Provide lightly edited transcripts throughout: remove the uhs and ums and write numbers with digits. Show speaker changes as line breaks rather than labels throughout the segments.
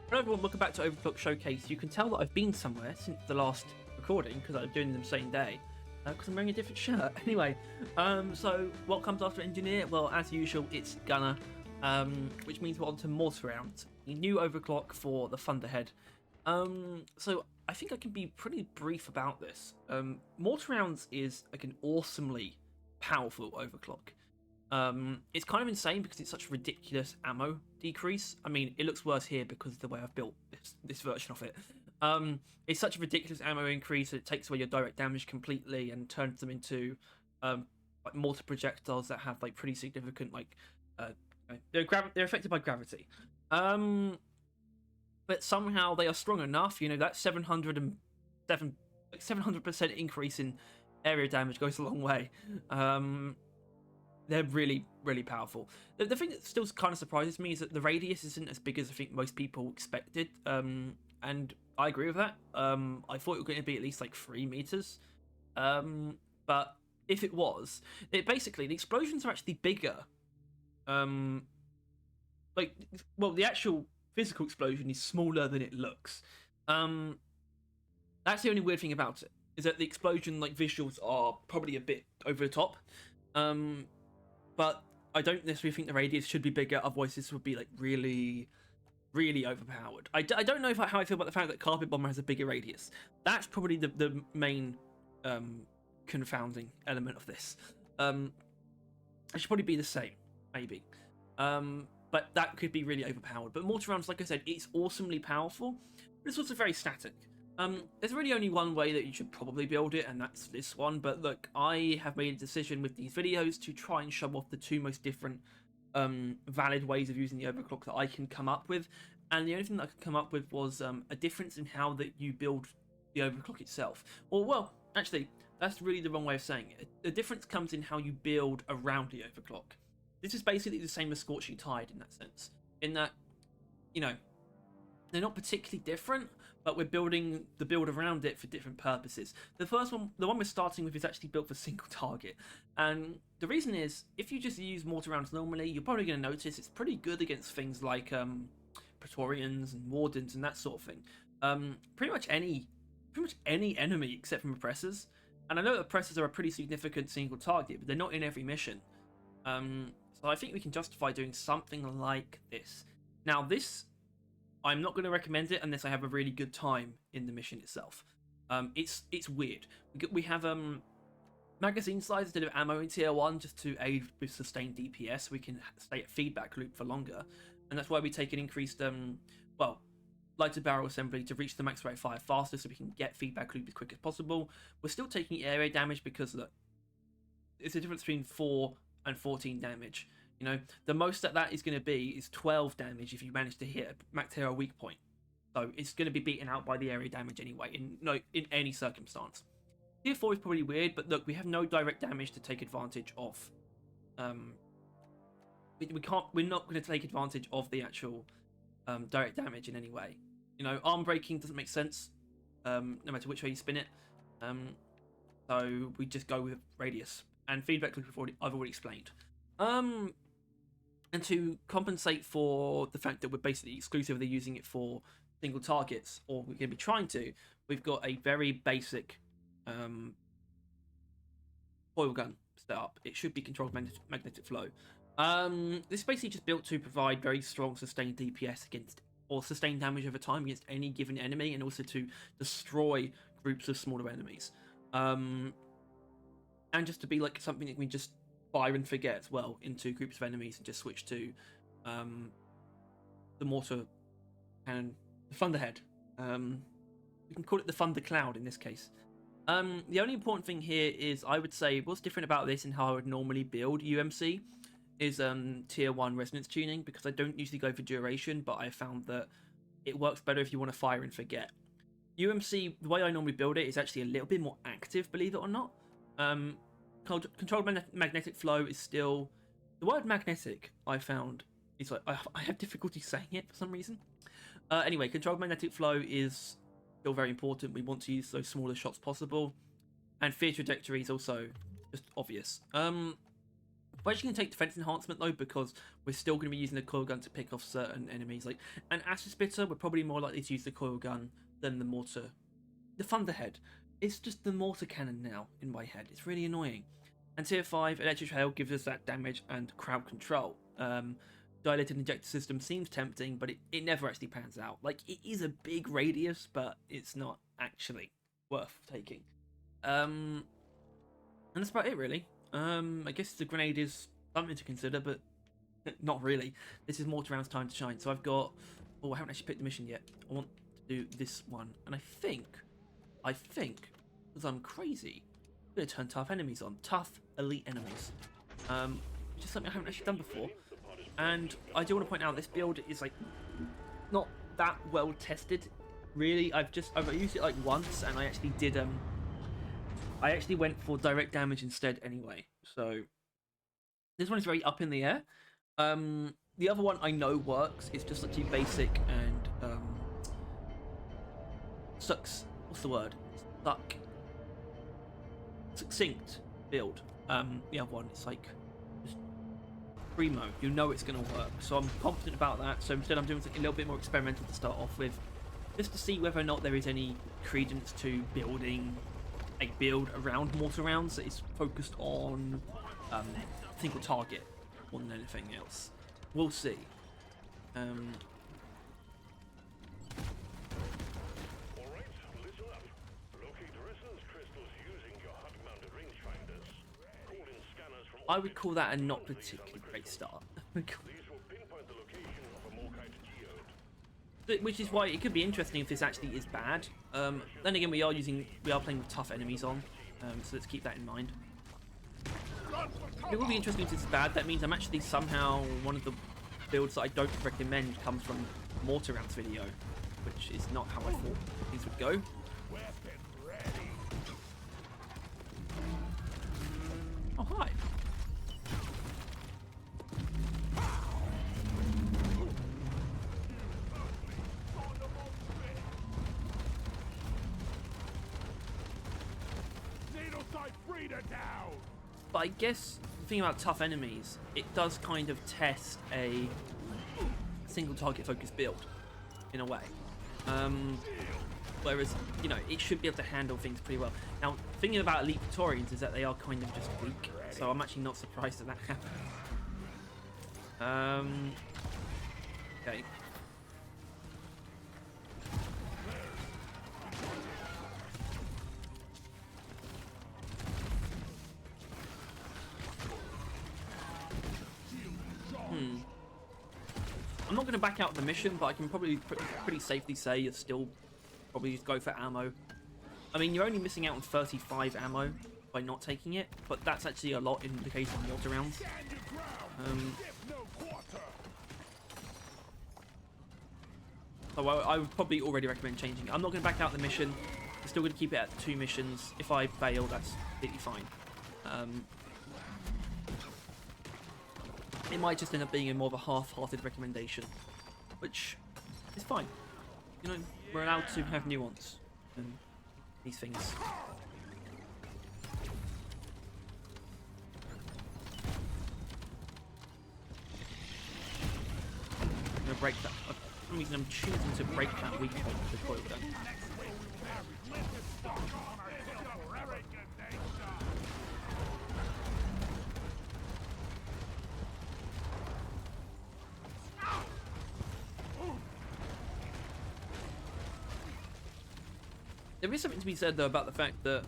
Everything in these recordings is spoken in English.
Hello everyone, welcome back to Overclock Showcase. You can tell that I've been somewhere since the last recording because I'm doing them same day because I'm wearing a different shirt. Anyway, so what comes after Engineer? Well, as usual, it's Gunner, which means we're on to Mortar Rounds, a new Overclock for the Thunderhead. So I think I can be pretty brief about this. Mortar Rounds is like an awesomely powerful Overclock. It's kind of insane because it's such a ridiculous ammo decrease. I mean, it looks worse here because of the way I've built this version of it. It's such a ridiculous ammo increase that it takes away your direct damage completely and turns them into like mortar projectiles that have like pretty significant they're affected by gravity. But somehow they are strong enough. You know, that 700% increase in area damage goes a long way. They're really, really powerful. The thing that still kind of surprises me is that the radius isn't as big as I think most people expected. And I agree with that. I thought it was going to be at least like 3 meters. But if it was, basically the explosions are actually bigger. The actual physical explosion is smaller than it looks. That's the only weird thing about it, is that the explosion visuals are probably a bit over the top. But I don't necessarily think the radius should be bigger, otherwise this would be really, really overpowered. I don't know how I feel about the fact that Carpet Bomber has a bigger radius. That's probably the main confounding element of this. It should probably be the same, maybe. But that could be really overpowered. But Mortar Rounds, like I said, it's awesomely powerful, but it's also very static. There's really only one way that you should probably build it, and that's this one. But look, I have made a decision with these videos to try and show off the 2 most different valid ways of using the Overclock that I can come up with. And the only thing that I could come up with was a difference in how that you build the Overclock itself. Well, actually, that's really the wrong way of saying it. The difference comes in how you build around the Overclock. This is basically the same as Scorching Tide in that sense. In that, you know, they're not particularly different, but we're building the build around it for different purposes. The first one, the one we're starting with, is actually built for single target. And the reason is, if you just use Mortar Rounds normally, you're probably going to notice it's pretty good against things like Praetorians and Wardens and that sort of thing. Pretty much any enemy except from Oppressors. And I know that Oppressors are a pretty significant single target, but they're not in every mission. So I think we can justify doing something like this. Now this, I'm not going to recommend it unless I have a really good time in the mission itself. It's weird. We have magazine slides instead of ammo in tier 1 just to aid with sustained DPS. We can stay at feedback loop for longer, and that's why we take an increased lighter barrel assembly to reach the max rate of fire faster, so we can get feedback loop as quick as possible. We're still taking area damage because look, it's a difference between 4 and 14 damage. You know, the most that is going to be is 12 damage if you manage to hit a max hero weak point. So it's going to be beaten out by the area damage anyway, in any circumstance. Tier 4 is probably weird, but look, we have no direct damage to take advantage of. We're not going to take advantage of the actual direct damage in any way. You know, arm breaking doesn't make sense, no matter which way you spin it. So we just go with radius and feedback loop. I've already explained. And to compensate for the fact that we're basically exclusively using it for single targets, or we're going to be trying to, we've got a very basic foil gun set up. It should be controlled magnetic flow. This is basically just built to provide very strong sustained DPS against, or sustained damage over time against any given enemy, and also to destroy groups of smaller enemies. And just to be like something that we just fire and forget as well into groups of enemies, and just switch to the mortar and the Thunderhead. We can call it the Thunder Cloud in this case. The only important thing here is, I would say, what's different about this and how I would normally build UMC is tier 1 resonance tuning, because I don't usually go for duration, but I found that it works better if you want to fire and forget. UMC, the way I normally build it, is actually a little bit more active, believe it or not. Controlled magnetic flow is still, the word magnetic I found is like, I have difficulty saying it for some reason. Anyway, controlled magnetic flow is still very important. We want to use those smaller shots possible, and fear trajectory is also just obvious. When We're actually going to take defense enhancement though, because we're still going to be using the coil gun to pick off certain enemies. Like an acid spitter, we're probably more likely to use the coil gun than the mortar. The thunderhead, it's just the mortar cannon now in my head. It's really annoying. And tier 5 electric hail gives us that damage and crowd control. Dilated injector system seems tempting, but it never actually pans out. Like, it is a big radius, but it's not actually worth taking. And that's about it, really. I guess the grenade is something to consider, but not really. This is Mortar Rounds time to shine. So I've got... Oh, I haven't actually picked the mission yet. I want to do this one. And I think, because I'm crazy, I'm going to turn tough enemies on. Tough, elite enemies. Which is something I haven't actually done before. And I do want to point out, this build is, like, not that well tested, really. I've used it, like, once, and I actually did, I actually went for direct damage instead anyway. So this one is very up in the air. The other one I know works. It's just actually basic and what's the word? Succinct build. The other one, it's like just primo. You know it's gonna work. So I'm confident about that. So instead I'm doing something a little bit more experimental to start off with, just to see whether or not there is any credence to building a build around Mortar Rounds that is focused on single target more than anything else. We'll see.
Alright, listen up. Locate resonance crystals using your hub-mounted rangefinders. Call in scanners from
I would call that a not particularly great start.
These will pinpoint the location of a Morkite geode.
Which is why it could be interesting if this actually is bad. Then again, we are playing with tough enemies on, so let's keep that in mind. It will be interesting if this is bad. That means I'm actually somehow one of the builds that I don't recommend comes from Mortar Rounds video, which is not how I thought things would go. Oh, hi. But I guess the thing about tough enemies, it does kind of test a single target focused build in a way. Whereas, you know, it should be able to handle things pretty well. Now, thinking about elite Praetorians is that they are kind of just weak, so I'm actually not surprised that happened. Okay. I'm not going to back out the mission, but I can probably pretty safely say you'll still probably just go for ammo. I mean, you're only missing out on 35 ammo by not taking it, but that's actually a lot in the case of Mortar Rounds. So I would probably already recommend changing it. I'm not going to back out the mission. I'm still going to keep it at 2 missions. If I fail, that's completely fine. It might just end up being a more of a half-hearted recommendation, which is fine. You know, we're allowed to have nuance in these things. I'm gonna break that. For some reason, I'm choosing to break that weak point with the coil gun. There is something to be said, though, about the fact that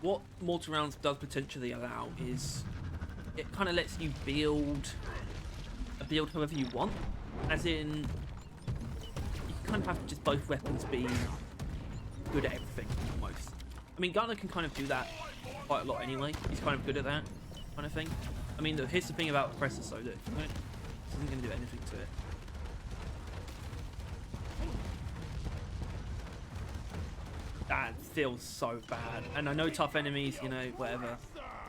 what Mortar Rounds does potentially allow is it kind of lets you build a build however you want. As in, you kind of have just both weapons be good at everything, almost. I mean, Gunner can kind of do that quite a lot anyway. He's kind of good at that kind of thing. I mean, here's the thing about Oppressors, though, that it isn't going to do anything to it. That feels so bad, and I know tough enemies, you know, whatever,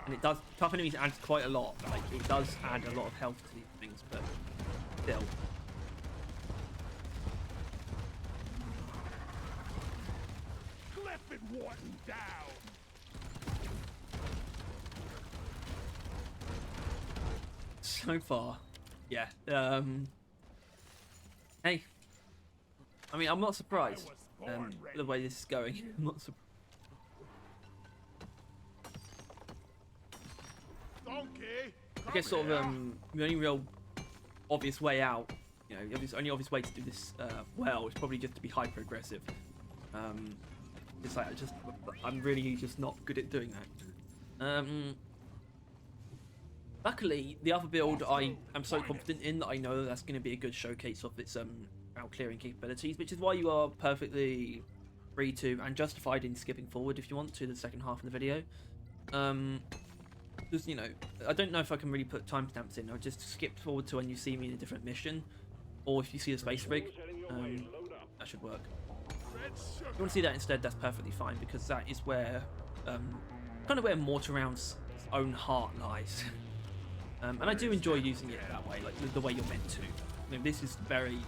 and it does. Tough enemies adds quite a lot. Like, it does add a lot of health to these things, but still. so far, yeah. Hey, I mean, I'm not surprised the way this is going. I'm not surprised. I guess sort of the only real obvious way out, you know, the only obvious way to do this well is probably just to be hyper aggressive. It's like I'm really just not good at doing that. Luckily, the other build I am so confident in that I know that's going to be a good showcase of its out clearing capabilities, which is why you are perfectly free to and justified in skipping forward if you want to the second half of the video. Just, you know, I don't know if I can really put timestamps in. I'll just skip forward to when you see me in a different mission, or if you see the space rig, that should work. If you want to see that instead, that's perfectly fine, because that is where kind of where Mortar Rounds' own heart lies. And I do enjoy using it that way, like the way you're meant to. I mean, this is very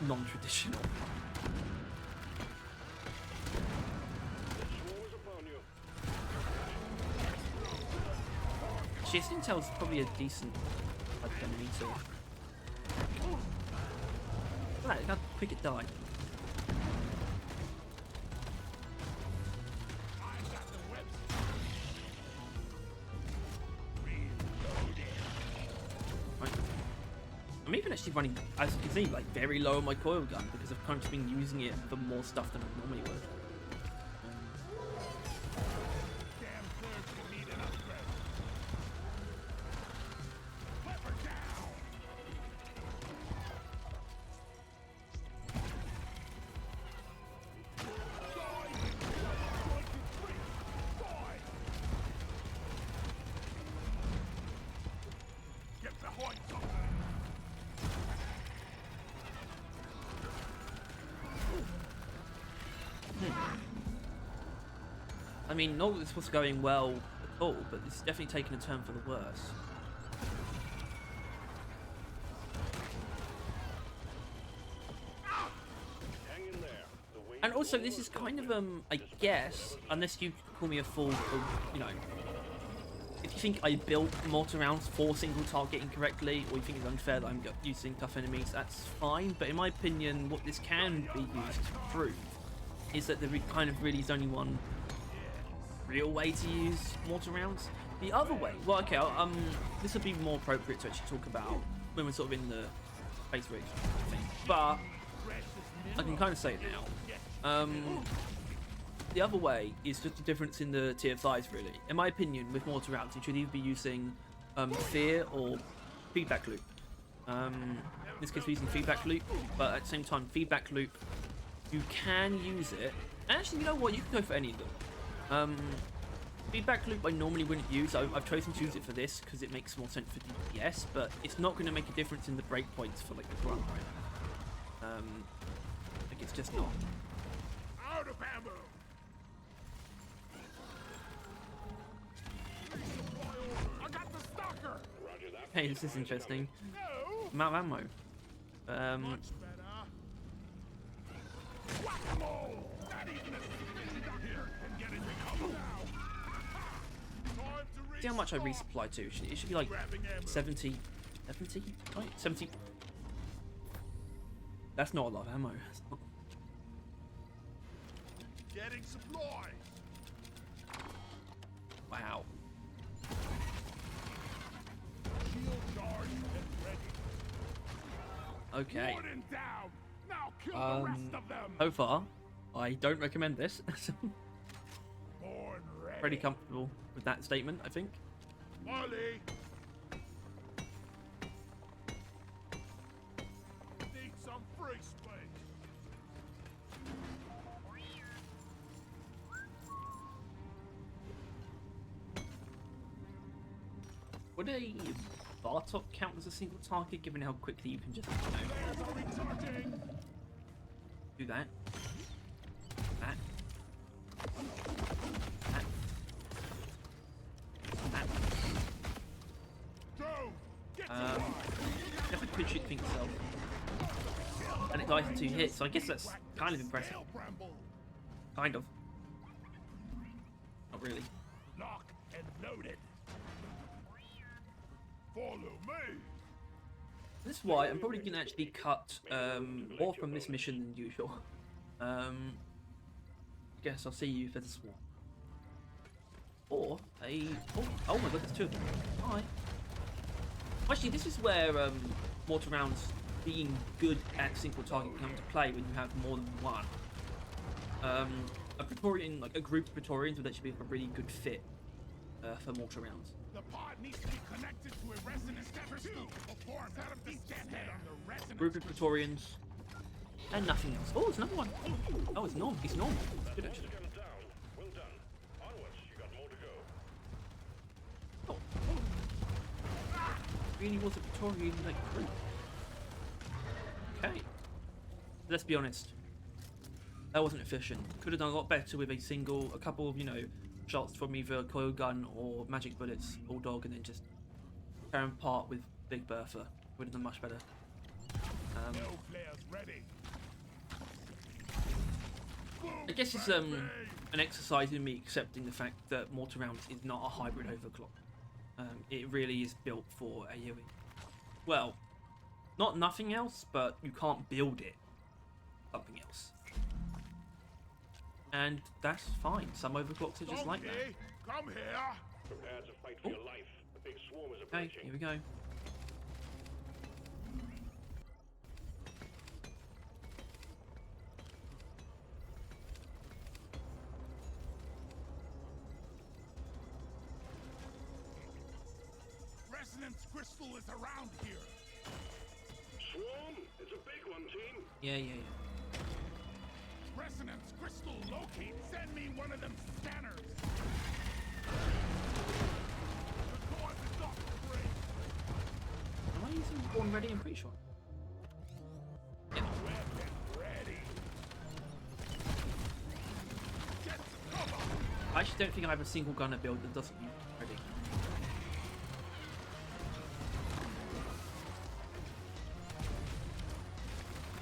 non-traditional. Actually, Intel's probably a decent enemy too. Right, look how quick it died. I'm even actually running, as you can see, like very low on my coil gun because I've kind of been using it for more stuff than I normally would. I mean, not that this was going well at all, but it's definitely taken a turn for the worse. And also, this is kind of, I guess, unless you call me a fool for, you know, if you think I built Mortar Rounds for single target incorrectly, or you think it's unfair that I'm using tough enemies, that's fine. But in my opinion, what this can be used to prove is that there kind of really is only one real way to use Mortar Rounds. The other way, well, okay, this would be more appropriate to actually talk about when we're sort of in the space rig thing, but I can kind of say it now. The other way is just a difference in the tier 5s, really. In my opinion, with Mortar Rounds, you should either be using fear or feedback loop. In this case, we're using feedback loop, but at the same time, feedback loop, you can use it. Actually, you know what? You can go for any of them. Feedback loop I normally wouldn't use. I've chosen to use it for this because it makes more sense for DPS, but it's not going to make a difference in the breakpoints for like the grunt right now. Like it's just not.
Out of ammo. I got the stalker.
Hey, this is interesting.
No.
Amount of ammo.
Much better. Whack-a-mole. Not even a here and get it recovered now. Time to
See how much I resupply to. It should be like 70, right? 70. That's not a lot of ammo.
Getting supplies.
Wow.
Shield charge and ready.
Okay.
Warden down. Now kill the rest of them.
So far, I don't recommend this.
Born ready.
Pretty comfortable with that statement, I think.
Molly. Need some free space.
Would a Bartok count as a single target, given how quickly you can just, you know, do that? That. That. That. Definitely could shoot things itself. And it dies in 2 hits, so I guess that's kind of impressive. Kind of. Not really.
Lock and loaded. Follow me.
This is why I'm probably going to actually cut more from this mission than usual. Guess I'll see you for the swarm. Or a... Oh my god, there's two of them. Hi. Actually, this is where Mortar Rounds being good at single target come into play when you have more than one. A Praetorian, like a group of Praetorians would actually be a really good fit for Mortar Rounds.
The pod needs to be connected to a resonance crystal before I'm out of this deadhead on the resonance.
Group of Praetorians. And nothing else. Oh, it's another one. Oh, it's normal. It's normal. Good actually.
Down. Well done. Onwards, you got more to go.
Oh. Really was a Praetorian like group. Okay. Let's be honest. That wasn't efficient. Could have done a lot better with a couple of, you know, shots from either a coil gun or magic bullets, bulldog, and then just tear them apart with Big Bertha. Would have done much better.
No players ready.
I guess it's an exercise in me accepting the fact that Mortar Rounds is not a hybrid overclock. It really is built for AoE. Well, not nothing else, but you can't build it something else. And that's fine. Some overclocks are just like that.
Come here.
Prepare to fight for your life. The big swarm is
Okay,
approaching.
here we go.
Resonance crystal is around here.
Swarm? It's a big one, team.
Yeah.
Resonance crystal locate. Send me one of them scanners. The cause is not free.
Am I using Born Ready? I'm pretty sure. Yeah.
Weapon ready. Get to cover.
I actually don't think I have a single gunner build that doesn't use Ready.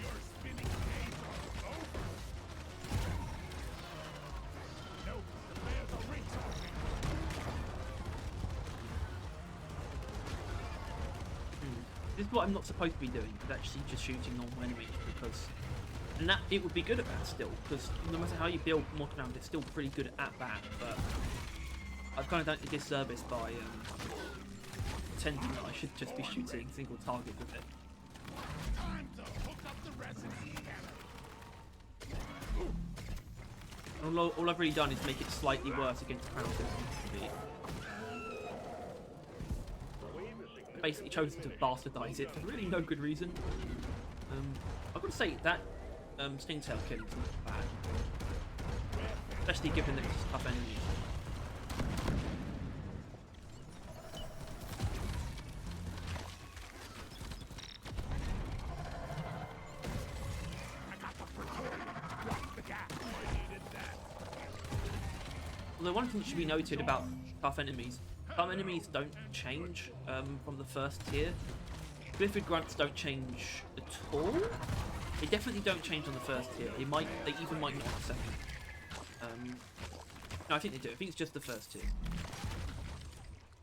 Your spinning days are over. No, the players are recharging.
This is what I'm not supposed to be doing, is actually just shooting normal enemies, because... And that, it would be good at that still, because no matter how you build Mortar Round, it's still pretty good at that, but... I've kind of done it a disservice by pretending that I should just be shooting single target with it.
Time to hook up the resonance scanner.
All I've really done is make it slightly worse against Crown Citizens. Basically chosen to bastardize it for really no good reason. I've got to say that Stingtail killing is not bad, especially given that it's tough enemies.
I got the Praetorian. Drop the gap. I needed that.
Although one thing that should be noted about tough enemies, some enemies don't change from the first tier. Clifford Grunts don't change at all. They definitely don't change on the first tier. They even might not on the second. No, I think they do. I think it's just the first tier.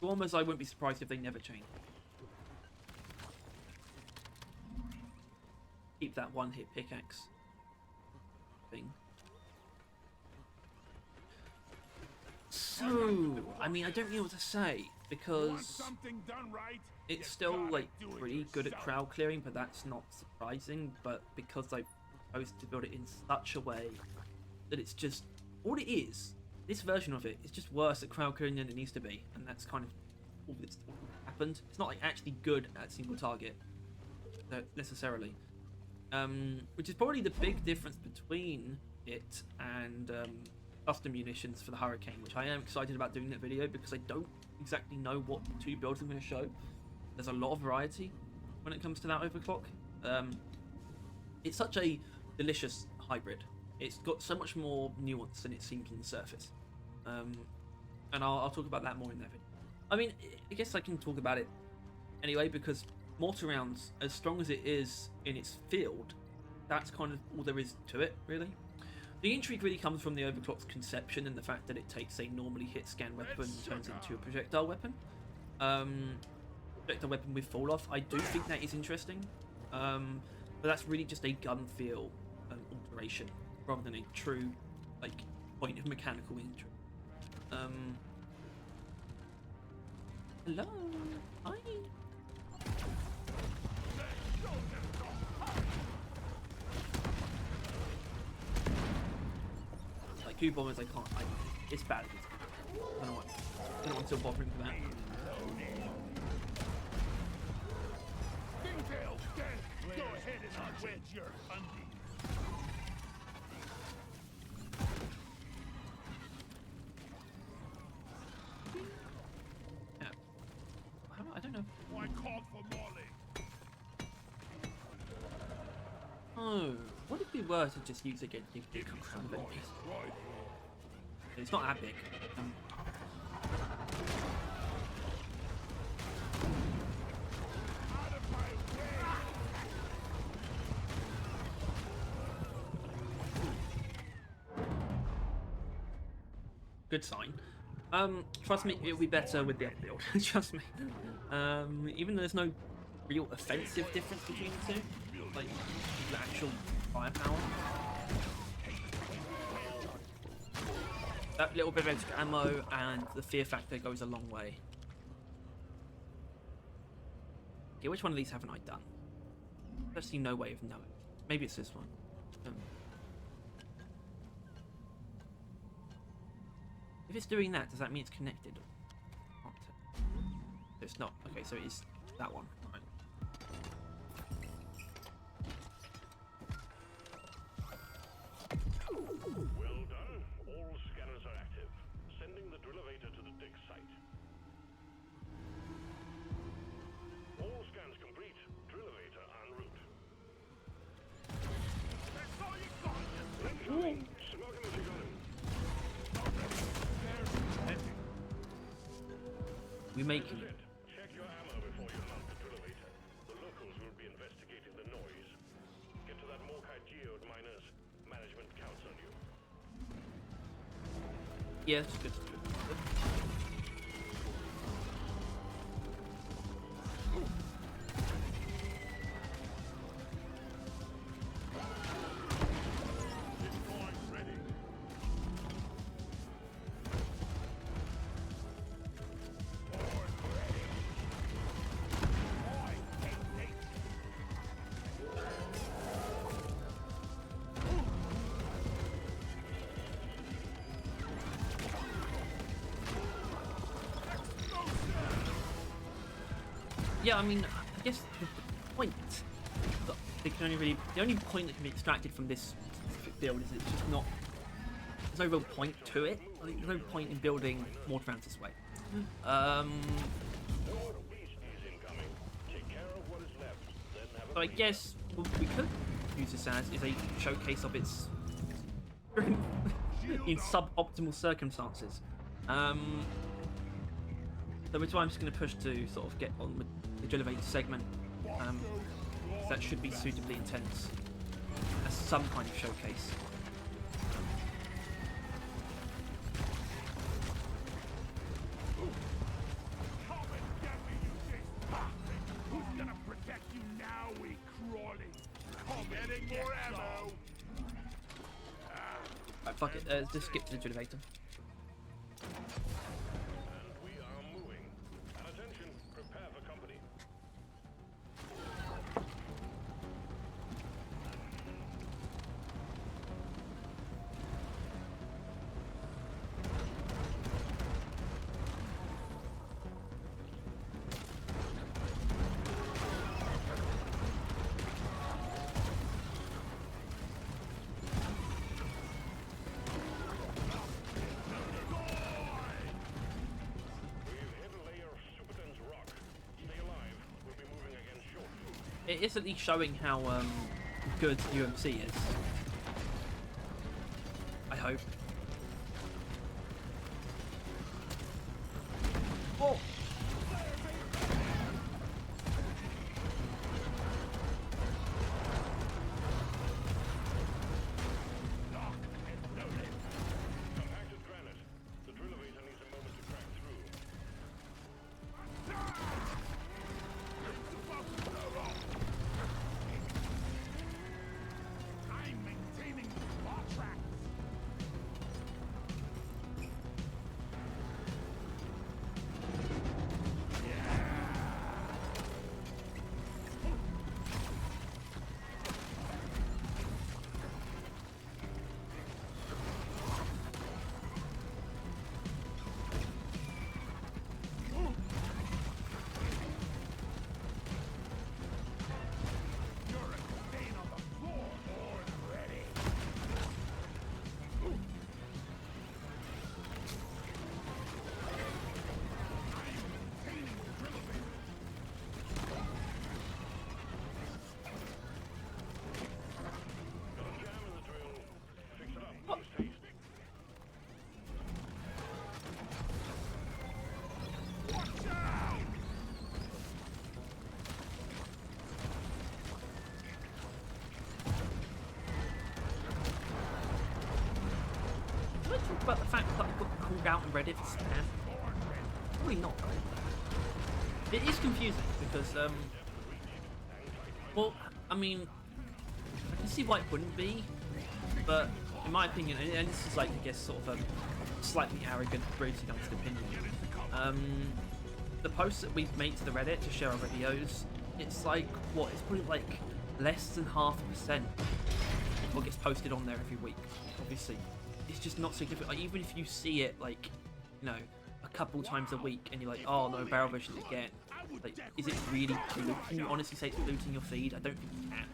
Swarmers, I wouldn't be surprised if they never change. Keep that one-hit pickaxe thing. So, I mean, I don't know what to say,
Want
because
something done right?
it's
You
still,
gotta
like,
do it
pretty good at
yourself.
crowd clearing, but that's not surprising, but because I supposed to build it in such a way that it's just, all it is, this version of it is just worse at crowd clearing than it needs to be, and that's kind of all that's happened. It's not, like, actually good at single target, necessarily. Which is probably the big difference between it and custom munitions for the Hurricane, which I am excited about doing that video because I don't exactly know what two builds I'm going to show. There's a lot of variety when it comes to that overclock. It's such a delicious hybrid. It's got so much more nuance than it seems on the surface. And I'll talk about that more in that video. I mean, I guess I can talk about it anyway, because Mortar Rounds, as strong as it is in its field, that's kind of all there is to it, really. The intrigue really comes from the overclock's conception and the fact that it takes a normally hit scan weapon and turns it into a projectile weapon. projectile weapon with fall off. I do think that is interesting, but that's really just a gun feel alteration rather than a true like point of mechanical injury. Hello, hi. Like two bombers, I can't. It's bad. I don't know what. I don't want to bothering for that.
Dingtail, dead. Go ahead and unwedge your undies.
Yeah. I don't know.
I called for Molly.
Oh, what if we were to just use against the crown of enemies?
Right.
It's not that big.
Out of my way.
Good sign. Trust me, it'll be better with the upbuild. Trust me. Even though there's no real offensive difference between the two, like the actual firepower. That little bit of extra ammo and the fear factor goes a long way. Okay, which one of these haven't I done? There's actually no way of knowing. Maybe it's this one. If it's doing that, does that mean it's connected? It's not. Okay, so it's that one. Right.
Well done. All scanners are active. Sending the drill-elevator to the dig site. All scans complete. Drill-elevator en route.
That's all you got.
Incoming. Smoke him if you got him.
We make
This is it. Check your ammo before you mount the drill-elevator. The locals will be investigating the noise. Get to that Mortar geode, miners. Management counts on you.
Yeah, it's good.
Bitcoin ready. Board ready. Boy, hey.
Yeah, I mean, I guess the point that they can only really, the only point that can be extracted from this specific build is it's just not, there's no real point to it. I think there's no point in building Mortar Rounds this way.
More beasties incoming. Take care of what is left. Then have a
So I
clean
guess what we could use this as is a showcase of its in suboptimal circumstances. So which is why I'm just going to push to sort of get on with the drill elevator segment. That should be suitably intense as some kind of showcase.
Come and get me, you big bastard. Who's gonna protect you now, we crawly? Come getting more ammo.
Right, fuck it, just skip to the drill elevator.
And we are moving. And attention, prepare for company. We've hit a layer of super-dense rock. Stay alive. We'll be moving again shortly.
It is at least showing how good UMC is. I hope. Oh!
Compacted granite. The drill elevator needs a moment to crack through.
about the fact that I got called out on Reddit for spam? Probably not. It is confusing because, well, I mean, I can see why it wouldn't be, but in my opinion, and this is like, I guess, sort of slightly arrogant, brutally honest opinion, the posts that we've made to the Reddit to share our videos, it's like, what, it's probably like less than 0.5% of what gets posted on there every week. Obviously, it's just not significant. Like, even if you see it, like, you know, a couple times a week, and you're like, oh no, barrel vision again. Like, is it really polluting? Can you honestly say it's polluting your feed? I don't think you can.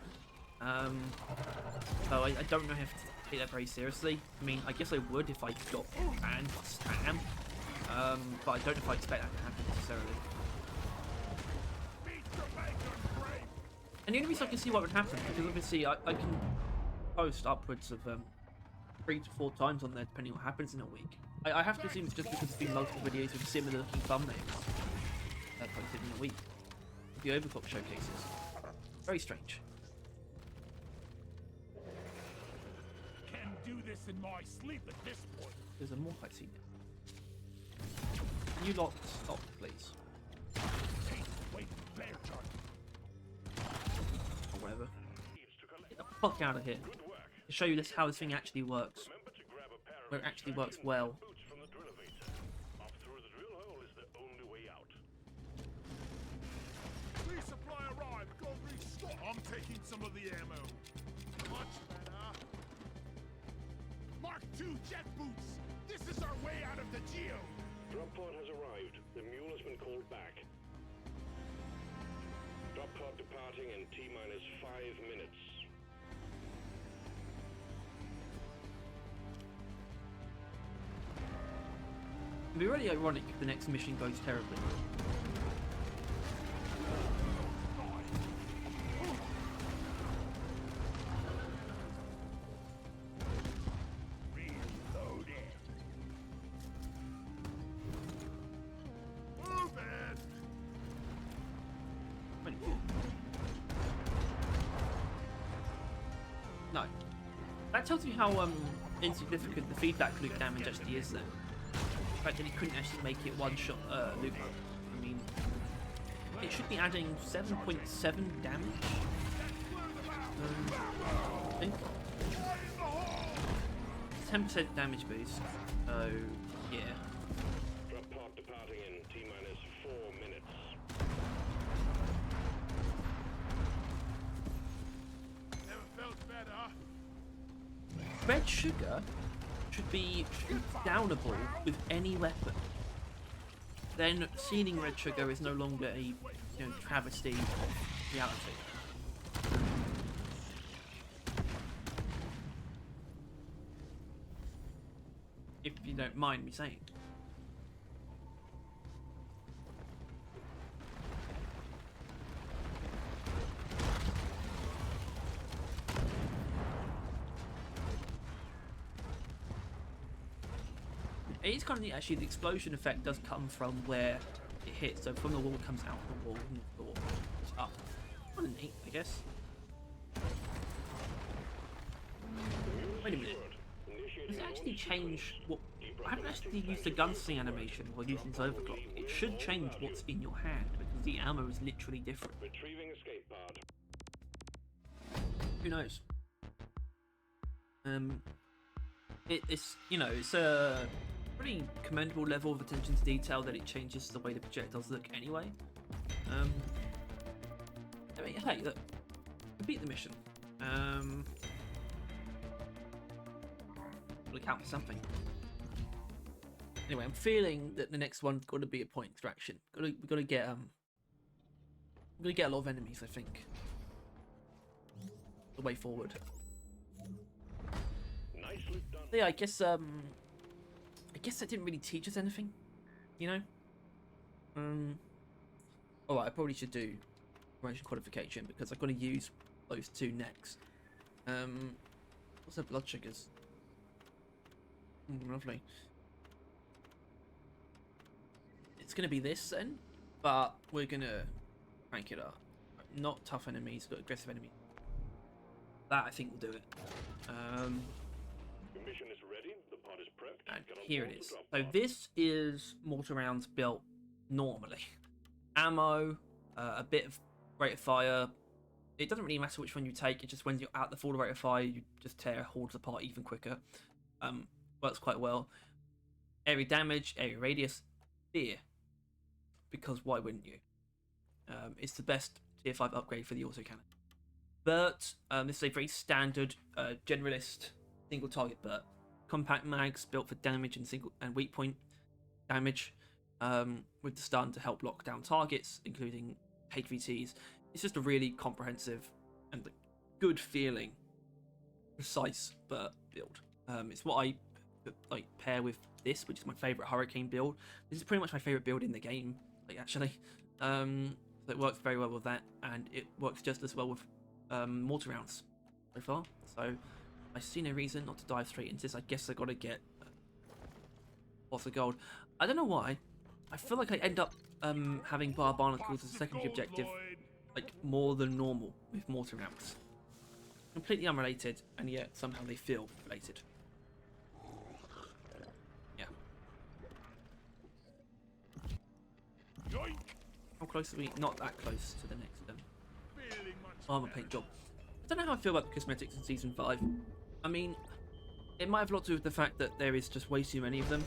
So I don't know if to take that very seriously. I mean, I guess I would if I got banned for spam. But I don't know if I expect that to happen necessarily. And the only reason I can see what would happen, because obviously I can post upwards of 3 to 4 times on there, depending on what happens in a week. I have to assume it's just because there's been multiple videos with similar looking thumbnails posted in a week. The Overclock showcases. Very strange.
Can do this in my sleep at this point.
There's a more cutscene. Can you lot stop, please?
Wait, bear charge.
Or whatever. Get the fuck out of here. To show you this how this thing actually works. Where it actually works well.
Resupply arrived. Go restock. I'm taking some of the ammo. Much better. Mark II jet boots. This is our way out of the geo.
Drop pod has arrived. The mule has been called back. Drop pod departing in T-minus 5 minutes.
It'd be really ironic if the next mission goes terribly. No. That tells me how insignificant the feedback loop damage actually is then. The fact that he couldn't actually make it one shot loop. I mean, it should be adding 7.7 damage. I think 10% damage boost. So yeah.
Drop pod departing in T-minus 4 minutes.
Never felt better.
Red sugar should be downable with any weapon. Then sealing red sugar is no longer a travesty of reality. If you don't mind me saying. It is kind of neat actually. The explosion effect does come from where it hits, so from the wall it comes out the wall, and the wall goes up. Kind of neat, I guess. Wait a minute. Does it actually change what? I haven't actually used the gunsling animation while using this overclock. It should change what's in your hand because the ammo is literally different.
Retrieving escape pod.
Who knows? It's a pretty commendable level of attention to detail that it changes the way the projectiles look anyway. I mean, hey, look, complete the mission. Will it count for something? Anyway, I'm feeling that the next one's got to be a point extraction. We've got to get a lot of enemies, I think. The way forward.
Nicely done.
Yeah, I guess that didn't really teach us anything, you know. Oh, I probably should do promotion qualification because I've got to use those two next. What's their blood sugars? Lovely. It's gonna be this then, but we're gonna crank it up. Not tough enemies, but aggressive enemies. That I think will do it.
The mission is ready. The pod pod is prepped.
And
Get on
here
board
it
the
is.
drop
So
pod.
this is Mortar Rounds built normally. Ammo, a bit of rate of fire. It doesn't really matter which one you take. It just when you're at the full rate of fire, you just tear hordes apart even quicker. Works quite well. Area damage, area radius, fear. Because why wouldn't you? It's the best tier 5 upgrade for the autocannon. Burt, this is a very standard generalist single target Burt. Compact mags built for damage and weak point damage, with the stun to help lock down targets, including HVTs. It's just a really comprehensive and good feeling, precise Burt build. It's what I like pair with this, which is my favorite Hurricane build. This is pretty much my favorite build in the game, actually. So it works very well with that, and it works just as well with Mortar Rounds so far. So I see no reason not to dive straight into this. I guess I gotta get lots of gold. I don't know why. I feel like I end up having bar barnacles as a secondary objective, like more than normal with Mortar Rounds. Completely unrelated, and yet somehow they feel related. Yeah.
Yoink!
How close are we? Not that close to the next
Feeling much
armor
better.
paint job. I don't know how I feel about the cosmetics in Season 5. I mean, it might have a lot to do with the fact that there is just way too many of them.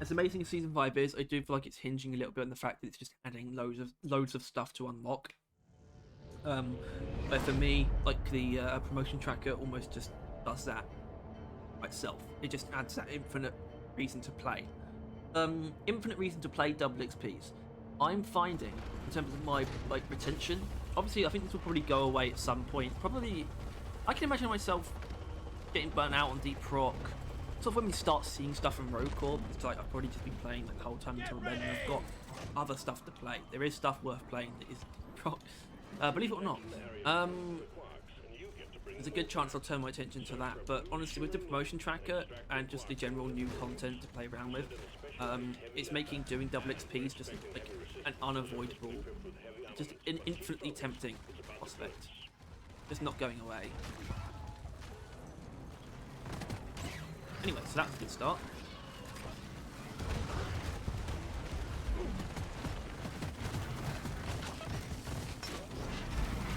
As amazing as Season 5 is, I do feel like it's hinging a little bit on the fact that it's just adding loads of stuff to unlock. But for me, like the promotion tracker almost just does that by itself. It just adds that infinite reason to play. Infinite reason to play double XPs. I'm finding, in terms of my retention, obviously I think this will probably go away at some point. Probably, I can imagine myself getting burnt out on Deep Rock. Sort of when we start seeing stuff from Rogue Corp, it's like I've probably just been playing like the whole time until then, and I've got other stuff to play. There is stuff worth playing that is Deep Rock. Believe it or not. There's a good chance I'll turn my attention to that, but honestly with the promotion tracker and just the general new content to play around with, it's making doing double XPs just like an unavoidable, just an infinitely tempting prospect. Just not going away. Anyway, so that's a good start.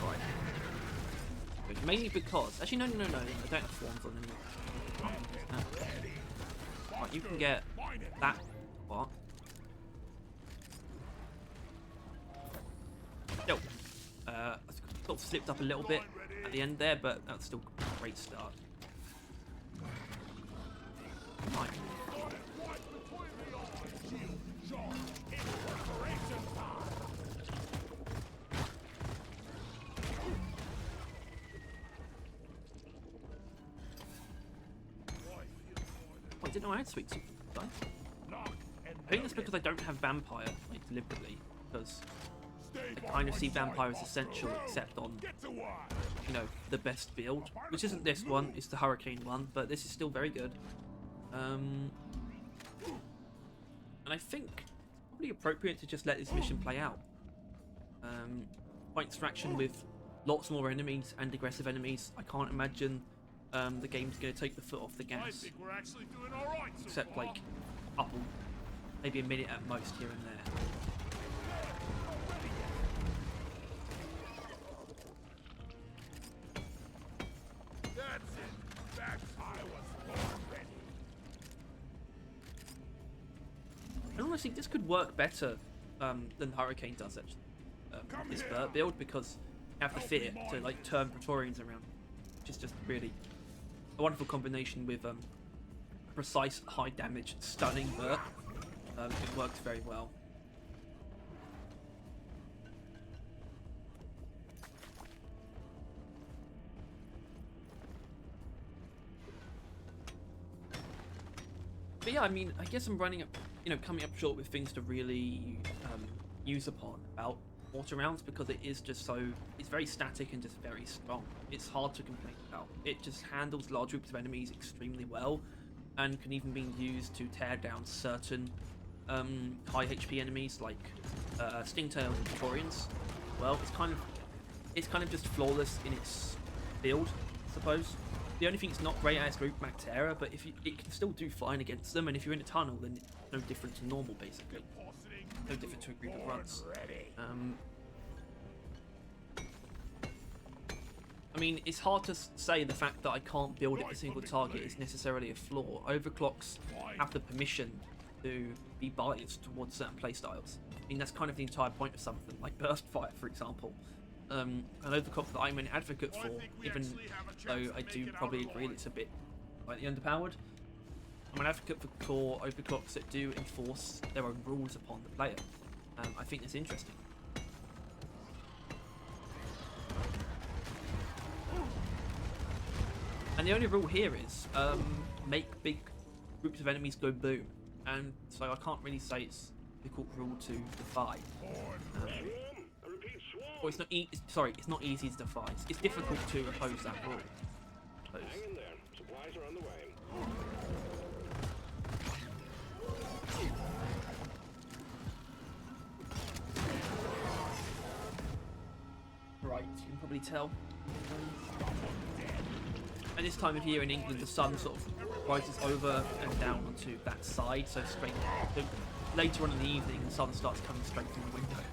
Right. Mainly because... Actually, no, I don't have forms on anymore. Right, you can get that part. Still, sort of slipped up a little bit at the end there, but that's still a great start. Right. I didn't know I had sweet soup. I think that's because I don't have vampire, like, deliberately, because I kind of see vampire as essential, except on, you know, the best build, which isn't this one, it's the Hurricane one, but this is still very good. And I think it's probably appropriate to just let this mission play out. Point extraction with lots more enemies and aggressive enemies. I can't imagine the game's going to take the foot off the
I
gas,
think we're actually doing all right so
except
far.
like a couple, maybe a minute at most here and there.
That's it. Back I was born ready.
And honestly, this could work better than Hurricane does actually. This Burt build, because you have the fear to like turn Praetorians around, which is just really a wonderful combination with precise, high damage, stunning Burt. It works very well. But yeah, I mean, I guess I'm running up, you know, coming up short with things to really use upon about Mortar Rounds, because it is just so, it's very static and just very strong. It's hard to complain about. It just handles large groups of enemies extremely well, and can even be used to tear down certain high HP enemies like Stingtails and Praetorians. Well, it's kind of just flawless in its build. suppose. The only thing it's not great at is group max terror, but if it can still do fine against them, and if you're in a tunnel, then it's no different to normal, basically. No different to a group of runs. I mean, it's hard to say the fact that I can't build it a single target is necessarily a flaw. Overclocks have the permission to be biased towards certain playstyles. I mean, that's kind of the entire point of something, like Burst Fire, for example. An overclock that I'm an advocate for, even though I do probably agree that it's a bit slightly underpowered. I'm an advocate for core overclocks that do enforce their own rules upon the player. I think that's interesting. And the only rule here is make big groups of enemies go boom, and so I can't really say it's a difficult rule to defy. Or it's not. Sorry, it's not easy to defy. It's difficult to oppose that rule.
Hang in there. Supplies are on the way.
Right, you can probably tell. And this time of year in England, the sun sort of rises over and down onto that side, so straight. So later on in the evening, the sun starts coming straight through the window.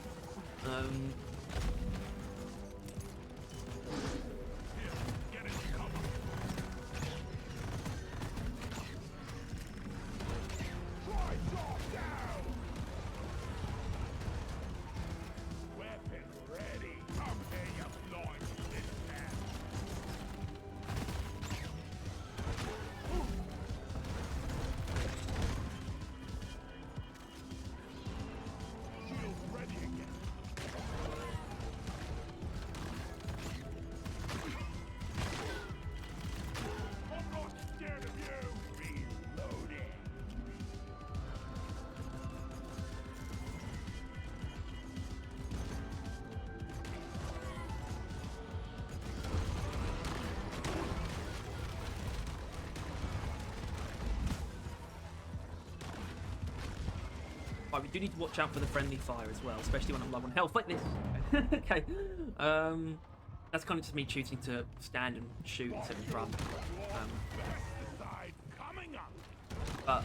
Right, we do need to watch out for the friendly fire as well, especially when I'm low on health like this. Okay, that's kind of just me choosing to stand and shoot instead of run. But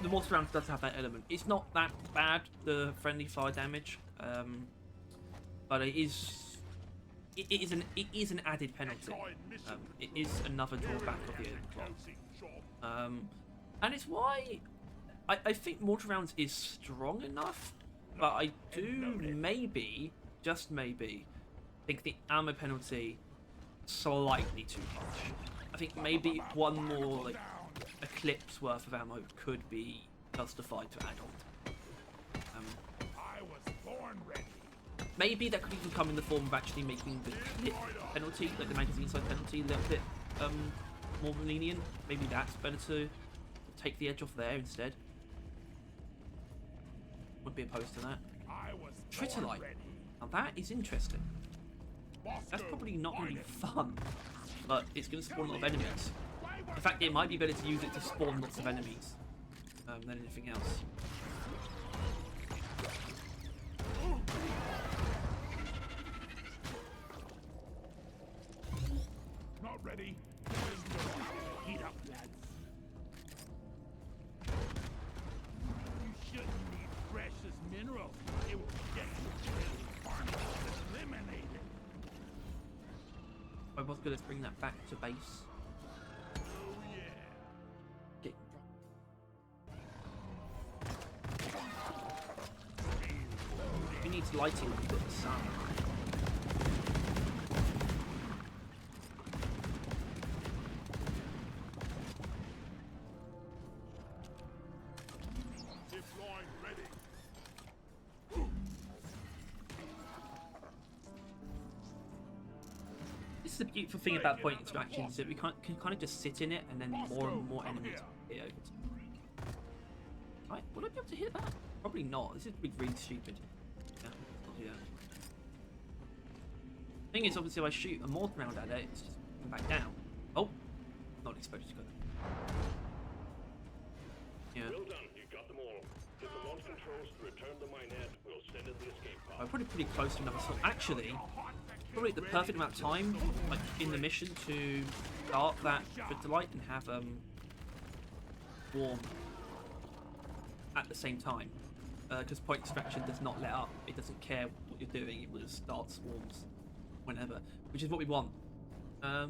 the Mortar Rounds does have that element. It's not that bad, the friendly fire damage, but it is an added penalty. It is another drawback of the Overclock. And it's why I think Mortar Rounds is strong enough, but I do maybe, just maybe, think the ammo penalty slightly too harsh. I think maybe one more like a clip's worth of ammo could be justified to add on. Maybe that could even come in the form of actually making the clip penalty, like the magazine side penalty, a little bit more lenient. Maybe that's better to take the edge off there instead. Would be opposed to that. Tritolite. Now that is interesting. That's probably not going to be fun, but it's going to spawn a lot of enemies. In fact, it might be better to use it to spawn lots of enemies than anything else.
Not ready. Heat up, lads. You shouldn't need precious minerals. It will get you eliminated.
I was going to bring that back to base.
Oh yeah.
Get we need lighting when we've got the sun. This is the beautiful thing about point extraction, is that we can kind of just sit in it and then more and more enemies hit over to. Right, will I be able to hit that? Probably not. This is really stupid. Yeah, not do that. Thing is, obviously, if I shoot a mortar round at it, it's just going back down. Oh, not exposed to go there. Yeah.
Well done, you got them all. Get the launch controls to return the minehead. We'll send in the escape pod.
I'm probably pretty close to another slot. Actually, probably the perfect amount of time, like in the mission, to start that Kryptonite and have Swarm at the same time. Because point extraction does not let up. It doesn't care what you're doing. It will just start swarms whenever, which is what we want. I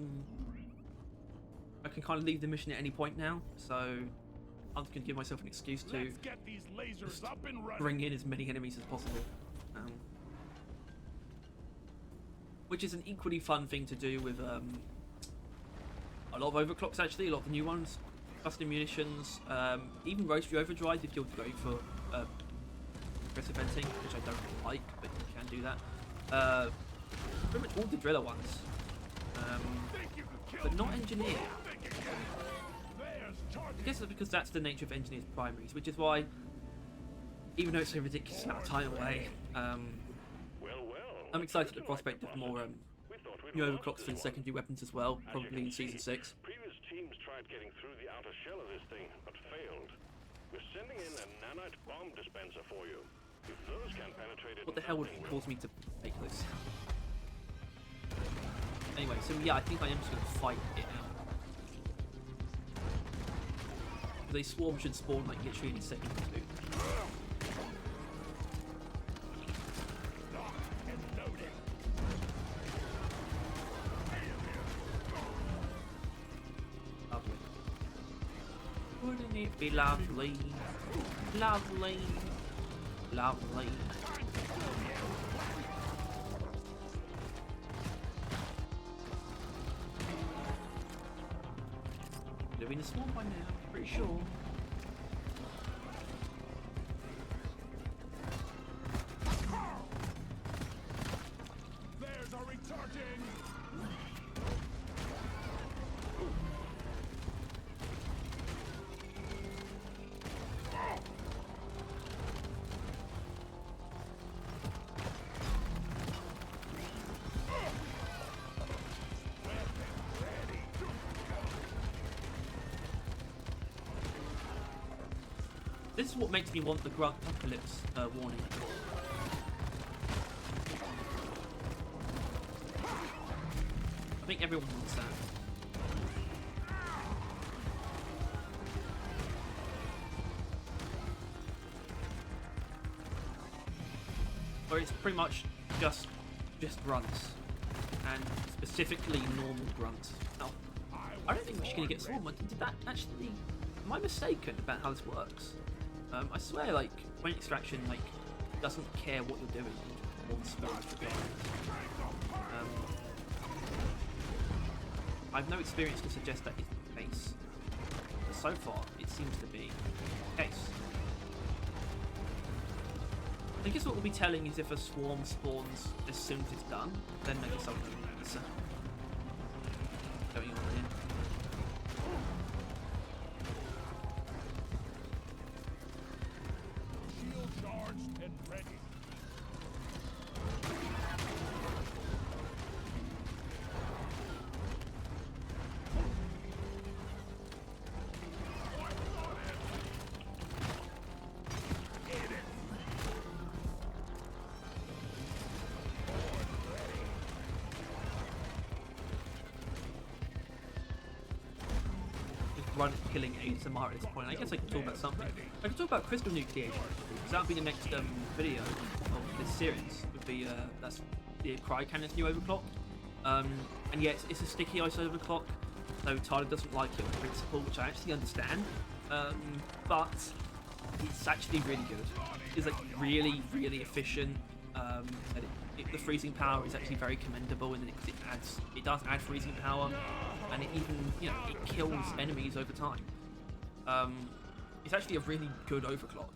can kind of leave the mission at any point now, so I'm just going to give myself an excuse to
Get these lasers up and running.
bring in as many enemies as possible. Which is an equally fun thing to do with a lot of overclocks, actually, a lot of the new ones. Custom munitions, even Rotary Overdrive if you're going for aggressive venting, which I don't really like, but you can do that. Pretty much all the driller ones, but not engineer. I guess it's because that's the nature of engineers primaries, which is why, even though it's a ridiculous amount of time away, I'm excited at the prospect of more new overclocks for the secondary weapons as well, probably in Season 6.
Previous teams tried getting through the outer shell of this thing, but failed. We're sending in a nanite bomb dispenser for you. If those can penetrate it,
What the hell would cause me to make those? Anyway, so yeah, I think I am just going to fight it out. They swarm should spawn like literally in a second or two. Lovely. Wouldn't it be lovely? Lovely. Lovely. Living a swarm by now, pretty sure.
There's our recharging.
This is what makes me want the Rock Apocalypse warning. I think everyone wants that. Or it's pretty much just grunts, and specifically normal grunts. Now, I don't think we're going to get swarm. Did that actually? Am I mistaken about how this works? I swear, like, point extraction, like, doesn't care what you're doing. One spawns for I've no experience to suggest that isn't the case. But so far, it seems to be the case. I guess what we'll be telling is if a swarm spawns as soon as it's done, then I guess I'll know what's going on here.
Shield charged and ready.
Run killing ASMR at this point. I guess I can talk about something. I can talk about crystal nucleation, because that'll be the next video of this series. Would be that's the Cry Cannon's new overclock. And yeah, it's a sticky ice overclock, so Tyler doesn't like it on principle, which I actually understand. But it's actually really good. It's like really efficient. And the freezing power is actually very commendable, and it does add freezing power, and it even it kills enemies over time. It's actually a really good overclock,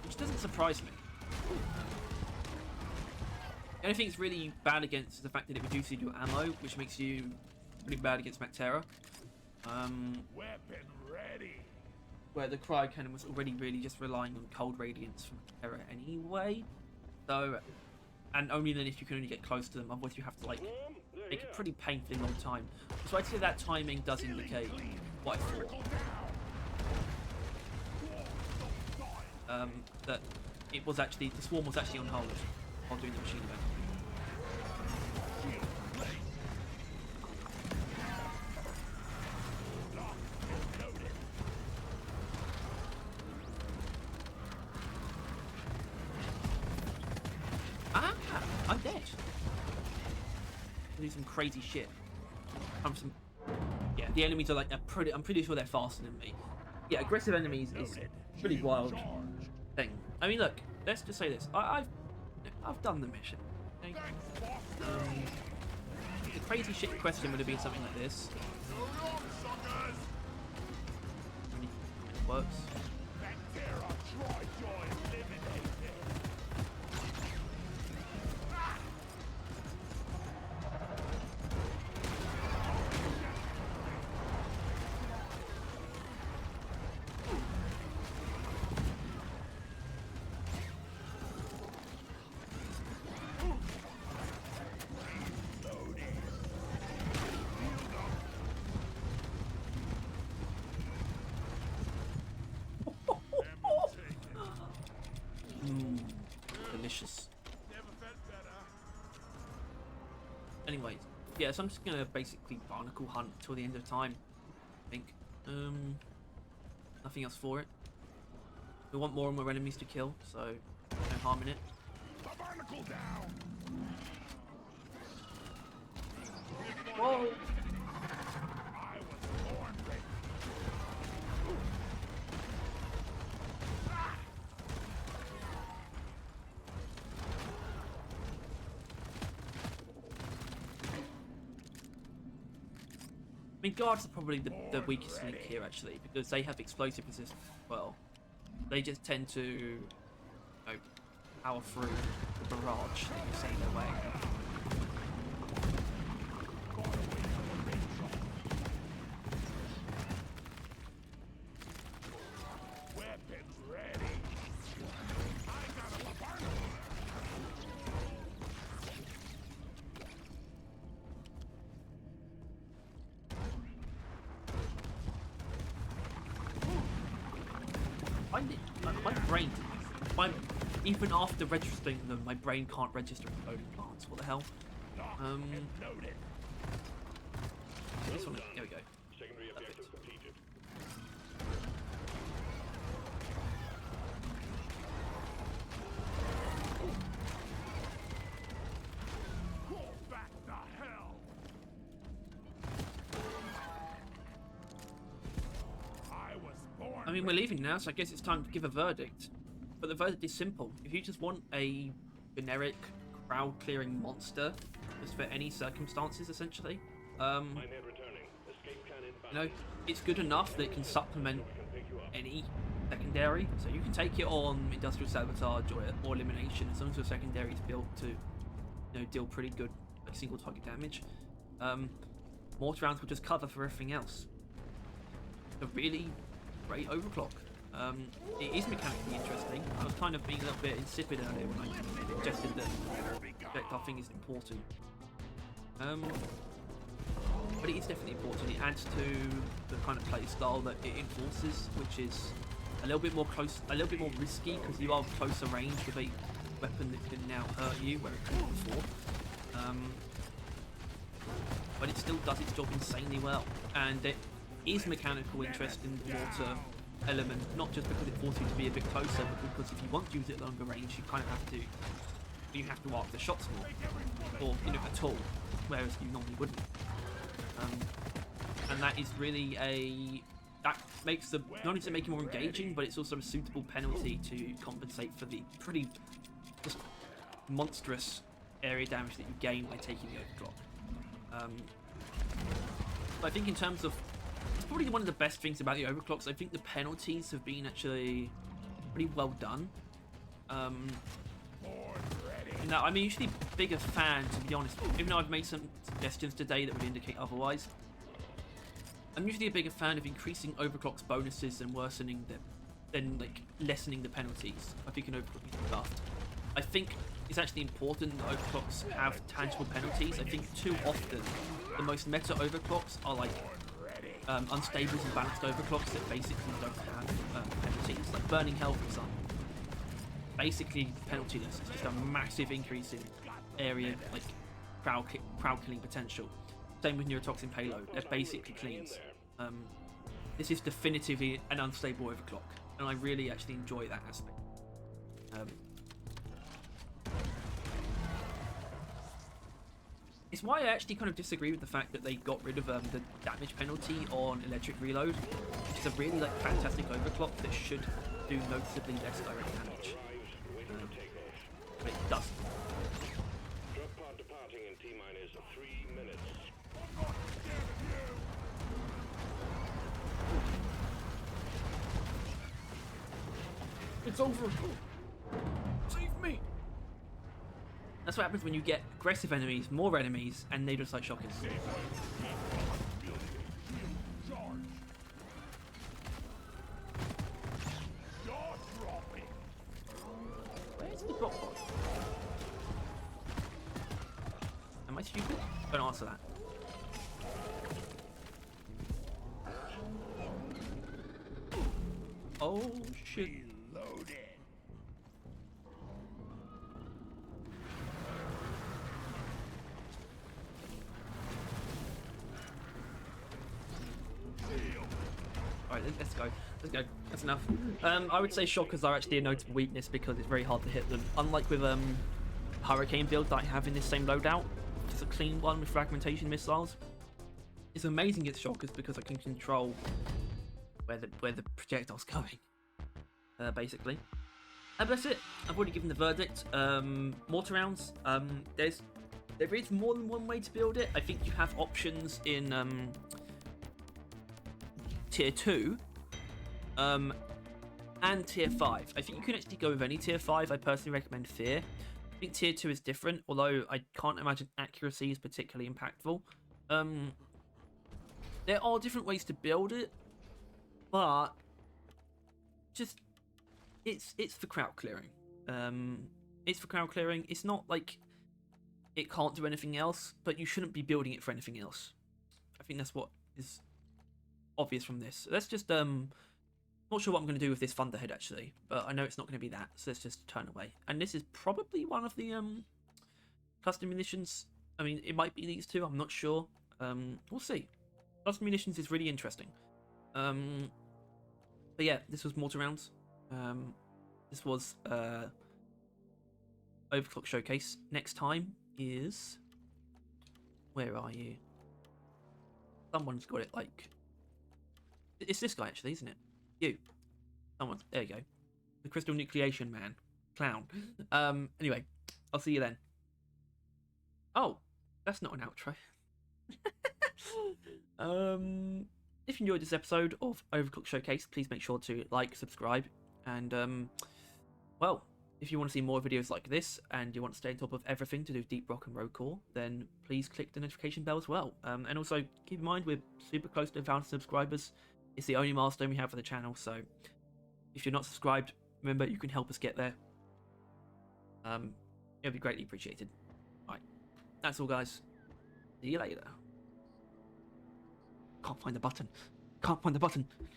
which doesn't surprise me. The only thing it's really bad against is the fact that it reduces your ammo, which makes you pretty bad against Mactera.
Weapon ready.
Where the Cryo Cannon was already really just relying on cold radiance from Terra anyway. So, and only then if you can only get close to them, otherwise you have to like take a pretty painfully long time. So I'd say that timing does indicate what I thought. That it was actually, the swarm was actually on hold while doing the machine event. I'm dead. Do some crazy shit. Yeah, the enemies are like I'm pretty sure they're faster than me. Yeah, aggressive enemies is a pretty wild thing. I mean, look, let's just say this. I've done the mission. Okay? The crazy shit question would have been something like this. It works. Delicious. Anyways, yeah, so I'm just gonna basically barnacle hunt till the end of time, I think. Nothing else for it. We want more and more enemies to kill, so no harm in it.
Barnacle down.
Whoa!
I was born ready.
I mean, guards are probably the weakest link here, actually, because they have explosive resistance as well. They just tend to, you know, power through the barrage that you see their way.
Weapons ready. I got a barnacle.
My brain, even after registering them, my brain can't register loading plants. What the hell?
Loaded.
This one, here we go.
Secondary objective completed.
Call back the hell. I was born.
I mean, we're leaving now, so I guess it's time to give a verdict. But the verdict is simple. If you just want a generic crowd-clearing monster, just for any circumstances, essentially,
Mine head returning. Escape can inbound.
you know, it's good enough that it can supplement any secondary. So you can take it on industrial sabotage or elimination, as long as your secondary is built to, you know, deal pretty good like single target damage. Mortar Rounds will just cover for everything else. A really great overclock. It is mechanically interesting. I was kind of being a little bit insipid earlier when I suggested that projectile thing is important. But it is definitely important. It adds to the kind of play style that it enforces, which is a little bit more risky because you are closer range with a weapon that can now hurt you where it couldn't before. But it still does its job insanely well, and it is mechanical interest in the mortar element, not just because it forces you to be a bit closer, but because if you want to use it at longer range, you kind of have to arc the shots more, or at all, whereas you normally wouldn't. And that is really that makes not only does it make it more engaging, but it's also a suitable penalty to compensate for the pretty just monstrous area damage that you gain by taking the overclock. But I think in terms of, it's probably one of the best things about the overclocks. I think the penalties have been actually pretty well done. I'm usually a bigger fan, to be honest, even though I've made some suggestions today that would indicate otherwise. I'm usually a bigger fan of increasing overclock's bonuses and worsening them than like lessening the penalties. I think an overclock is buffed. I think it's actually important that overclocks have tangible penalties. I think too often the most meta overclocks are like unstables and balanced overclocks that basically don't have penalties, like Burning Hell, for example. Basically penaltyless. It's just a massive increase in area, like crowd killing potential. Same with Neurotoxin Payload. They're basically cleans. This is definitively an unstable overclock, and I really actually enjoy that aspect. It's why I actually kind of disagree with the fact that they got rid of the damage penalty on electric reload, which is a really like fantastic overclock that should do noticeably less direct damage. But it doesn't.
Drop pod departing in T-minus 3 minutes.
It's over. Save me. That's what happens when you get aggressive enemies, more enemies, and they just like shockers. Where's the drop pod? Am I stupid? Don't answer that. Oh shit. Alright, let's go. Let's go. That's enough. I would say shockers are actually a notable weakness because it's very hard to hit them. Unlike with Hurricane build that I have in this same loadout, which is a clean one with fragmentation missiles. It's amazing against shockers because I can control where the projectile's going. Basically. But that's it. I've already given the verdict. Mortar rounds. There is more than one way to build it. I think you have options in tier 2 and tier 5. I think you can actually go with any tier 5. I personally recommend Fear. I think tier 2 is different, although I can't imagine accuracy is particularly impactful. There are different ways to build it, but just it's for crowd clearing. It's for crowd clearing. It's not like it can't do anything else, but you shouldn't be building it for anything else. I think that's what is obvious from this. Let's just not sure what I'm going to do with this Thunderhead actually, but I know it's not going to be that, so let's just turn away. And this is probably one of the custom munitions. I mean, it might be these two, I'm not sure. We'll see. Custom munitions is really interesting. But yeah, this was Mortar Rounds. This was Overclock Showcase. Next time is... Where are you? Someone's got it like... It's this guy actually, isn't it? You. Someone. There you go. The Crystal Nucleation Man. Clown. Anyway, I'll see you then. Oh, that's not an outro. If you enjoyed this episode of Overclock Showcase, please make sure to like, subscribe, and well, if you want to see more videos like this and you want to stay on top of everything to do Deep Rock and Road Core, then please click the notification bell as well. And also keep in mind we're super close to 1,000 subscribers. It's the only milestone we have for the channel, so if you're not subscribed, remember you can help us get there. It'll be greatly appreciated. Right, that's all, guys. See you later. Can't find the button. Can't find the button.